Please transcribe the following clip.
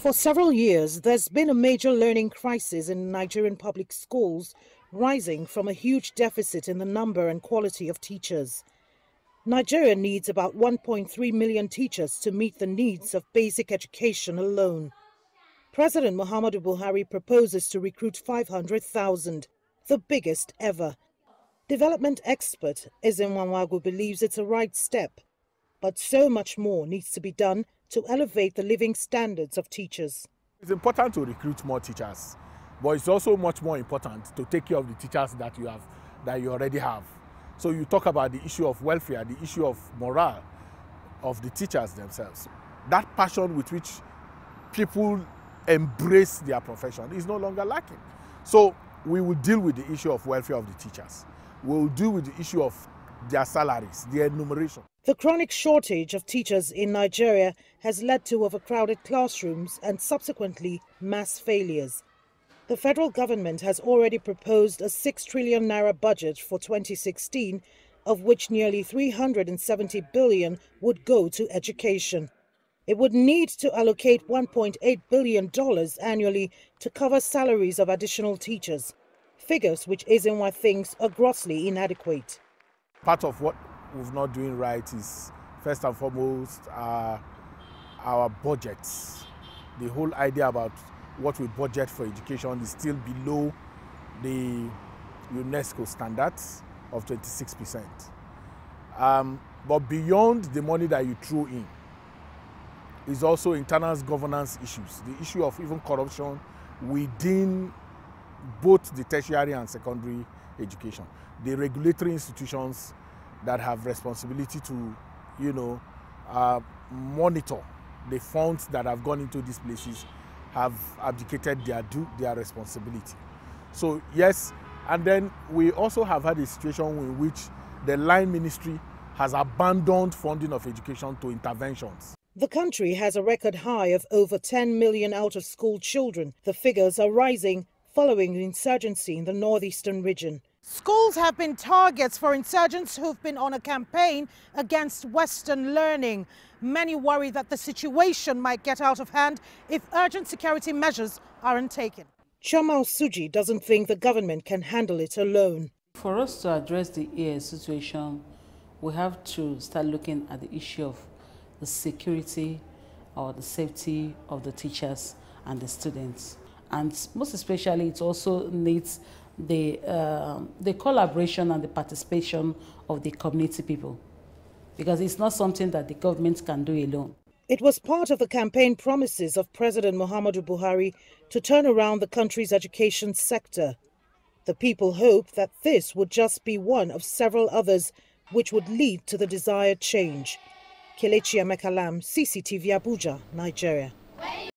For several years, there's been a major learning crisis in Nigerian public schools, rising from a huge deficit in the number and quality of teachers. Nigeria needs about 1.3 million teachers to meet the needs of basic education alone. President Muhammadu Buhari proposes to recruit 500,000, the biggest ever. Development expert Ezenwa Nwagwu believes it's a right step, but so much more needs to be done to elevate the living standards of teachers. It's important to recruit more teachers, but it's also much more important to take care of the teachers that you already have. So you talk about the issue of welfare, the issue of morale of the teachers themselves. That passion with which people embrace their profession is no longer lacking. So we will deal with the issue of welfare of the teachers. We will deal with the issue of their salaries, their enumeration. The chronic shortage of teachers in Nigeria has led to overcrowded classrooms and subsequently mass failures. The federal government has already proposed a 6 trillion naira budget for 2016, of which nearly 370 billion would go to education. It would need to allocate $1.8 billion annually to cover salaries of additional teachers, figures which Ezenwa thinks are grossly inadequate. Part of what we're not doing right is, first and foremost, our budgets. The whole idea about what we budget for education is still below the UNESCO standards of 26%. But beyond the money that you throw in is also internal governance issues, the issue of even corruption within both the tertiary and secondary education. The regulatory institutions that have responsibility to, monitor the funds that have gone into these places have abdicated their responsibility. So yes, and then we also have had a situation in which the line ministry has abandoned funding of education to interventions. The country has a record high of over 10 million out-of-school children. The figures are rising following the insurgency in the northeastern region. Schools have been targets for insurgents who've been on a campaign against Western learning. Many worry that the situation might get out of hand if urgent security measures aren't taken. Chamal Suji doesn't think the government can handle it alone. For us to address the situation, we have to start looking at the issue of the security or the safety of the teachers and the students. And most especially, it also needs the collaboration and the participation of the community people, because it's not something that the government can do alone. It was part of the campaign promises of President Muhammadu Buhari to turn around the country's education sector. The people hope that this would just be one of several others which would lead to the desired change. Kelechi Emekalam, CCTV Abuja, Nigeria.